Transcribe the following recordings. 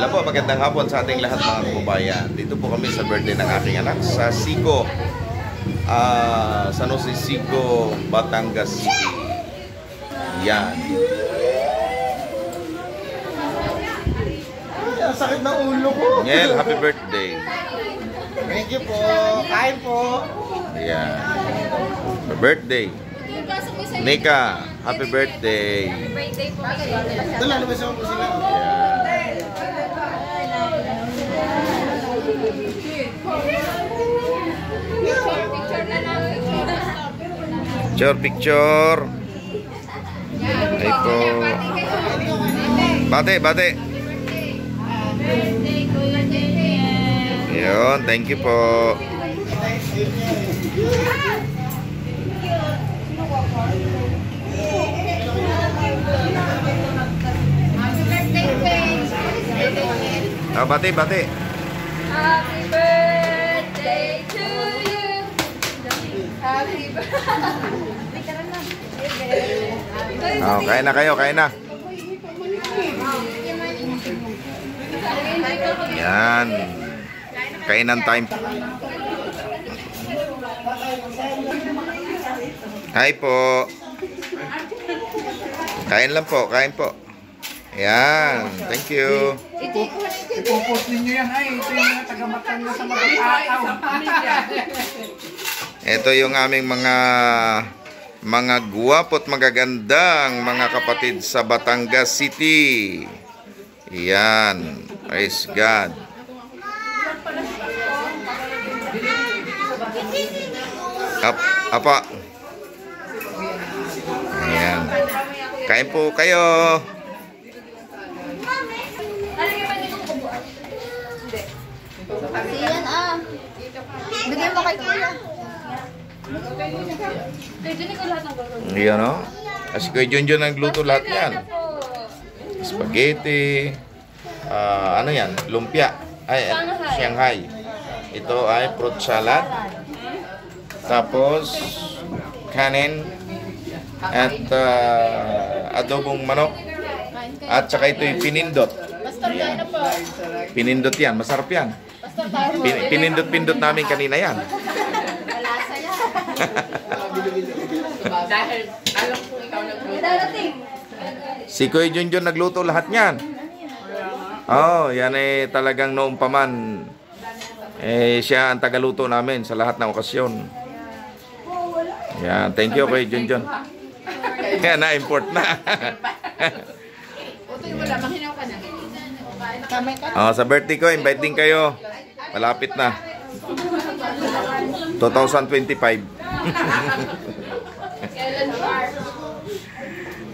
Alam po, magandang hapon sa ating lahat mga kababayan. Dito po kami sa birthday ng aking anak sa Sigo, San Jose Sigo, Batangas City. Yan. Ang sakit ng ulo ko. Ngel, happy birthday. Thank you po. Kain po. Yan. Happy birthday. Nika, happy birthday. Happy birthday po. Ito lang naman po sila. Picture, picture. Ay po. Bate, bate. Yun, thank you po. Bate, bate. Happy birthday to you. Happy birthday. Kain na kayo, kain na. Yan. Kainan time. Hi po. Kain lang po, kain po. Yan, thank you. Ipopost ninyo yan ay. Ito yung mga taga-matan na sa mag-ataw. Ito yung aming mga guwapo't magagandang mga kapatid sa Batangas City. Yan. Praise God. Apa. Ayan. Kain po kayo. Yan bigyan mo kay Kuya. Yan o. Kasi kay Junjun nagluto lahat yan. Spaghetti. Ano yan? Lumpia. Ay, Shanghai. Ito ay fruit salad. Tapos kanin. At adobong manok. At saka ito yung pinindot. Yan. Pinindot yan. Masarap yan. Pinindot-pindot namin kanina yan. Dahil alam ko ikaw nagluto. Si Kuya Junjun nagluto lahat niyan. Oh, yan eh talagang noong paman. Siya ang tagaluto namin sa lahat ng okasyon. Yan, thank you Kuya Junjun. Kaya na-import na. Sa birthday ko, invite din kayo. Malapit na. 2025.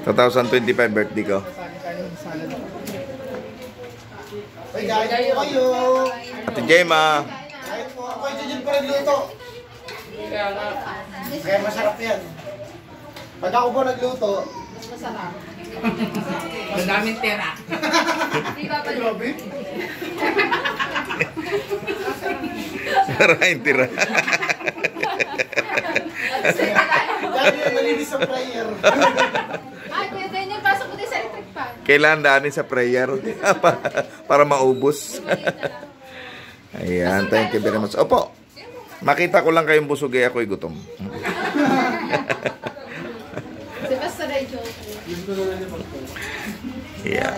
2025 birthday ko. Ay, kain po kayo. Ate Gemma. Kain po. Ako yung pa rin luto. Kaya masarap yan. Pag ako po nagluto, masarap. Madaming tira. Grabe. Maraming tira. Dahil yung malinis sa prayer. Kuya Daniel, pasok mo din sa electric fan. Kailangan daanin sa prayer para maubos. Ayan, thank you very much. Opo, makita ko lang kayong busog eh, ako'y gutom. Si Pastor ay joke. Yeah.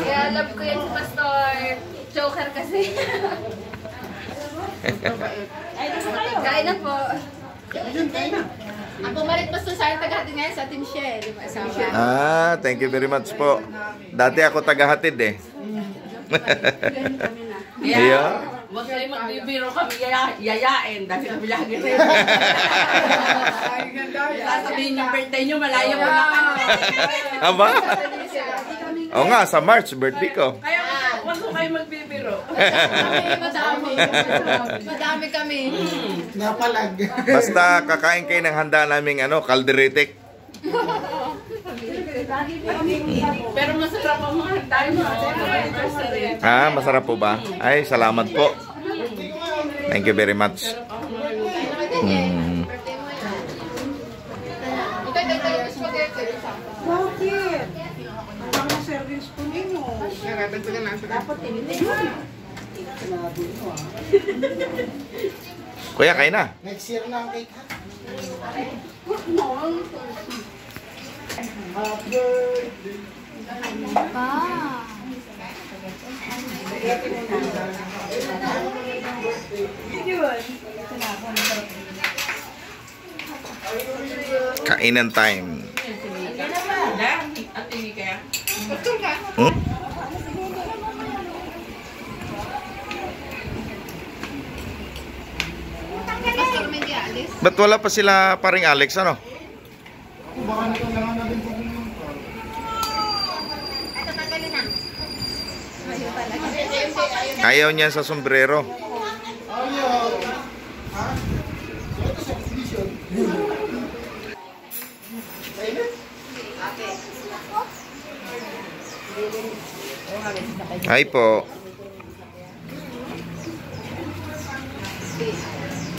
Kaya love ko yan si Pastor. Joker kasi. Kain na po. Ang pumalit Pastor sa akin tagahatid ngayon sa Team Shell. Thank you very much po. Dati ako tagahatid eh. Yeah. Huwag kayo magbibiro kami yayain dahil kami lagi rin. Sasabihin yung birthday nyo, malayo mo na kami. Aba? Oo nga, sa March, birthday ko. Kaya huwag ko kayo magbibiro. Madami kami. Napalag. Basta kakain kayo ng handa naming kalderetek. Pero masarap ang mga tayo mga Masarap po ba? Ay, salamat po. Thank you very much. Bakit? Ang service po ninyo. naman. Dapat tinitay mo. Kuya, kain na. Next year na ang cake ha. Ah. Kainan time. At hindi kaya. Hmm? Pastor, may dialis. Ba't wala pa sila paring Alex, ano? Baka na kailangan natin pumunta. Ito, tagalin na. Ayaw niya sa sombrero. Ayaw. Ha? Ito sa exhibition. Hi po.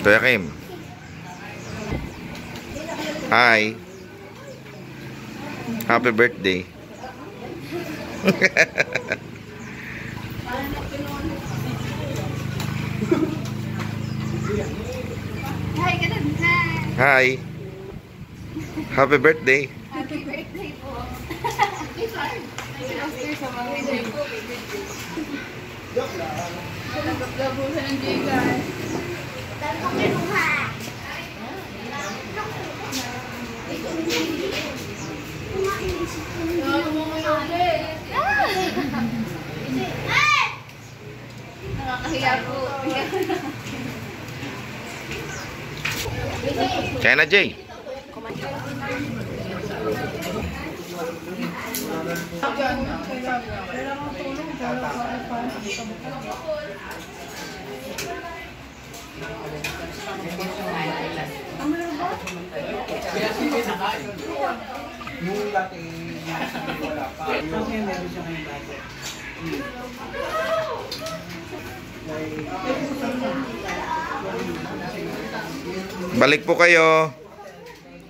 Kuya Kim. Hi. Happy birthday. Hi, ganun. Hi. Hi. Happy birthday. Happy birthday po. Pastor, sa mga nagagabuhan ng Jigar. Tanong kinuha. Nakakahiya po. Kaya na, Jay. Yung dati sabi wala pa. Yung meron siya ngayon dati. Balik po kayo.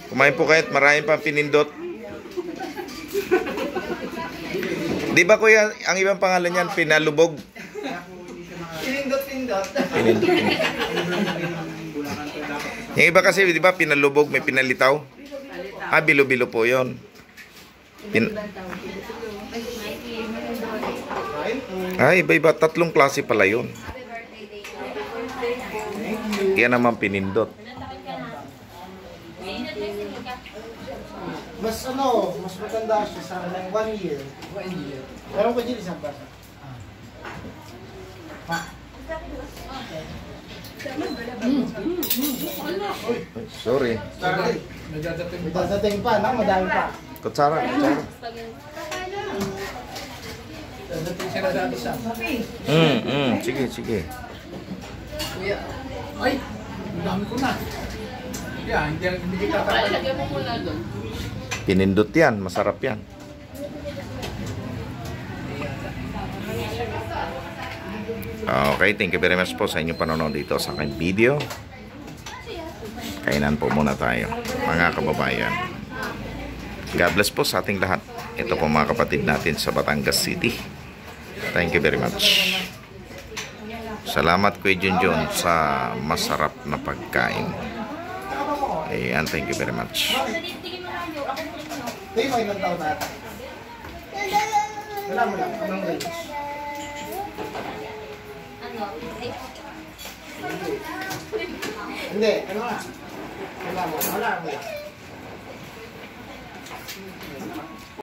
Kumain po kayo at maraming pang pinindot. Di ba kuya, ang ibang pangalan niyan, pinalubog? Pindot-pindot. Pinindot. Yung iba kasi, di ba, pinalubog, may pinalitaw? Ah, bilo-bilo po yun. Iba-iba. Tatlong klase pala yun. Kaya naman pinindot. Mas mas maganda siya sa 1 year. 1 year. Meron ko dyan isang basa. Pa. Sorry. May dadating pa, na madami pa. Kutsara. Dadating siya na dati siya. Sige. Ay, dami ko na. Yeah, hindi kita tapos. Lagyan mo muna doon. Pinindot yan. Masarap yan. Okay, thank you very much po sa inyong panonood dito sa aking video. Kainan po muna tayo, mga kababayan. God bless po sa ating lahat. Ito po mga kapatid natin sa Batangas City. Thank you very much. Salamat Kuya Junjun sa masarap na pagkain. Ayan, thank you very much. Hindi mo ilang taon na ata. Wala mo lang, anong range? Ano? Hindi, ano nga? Wala mo lang.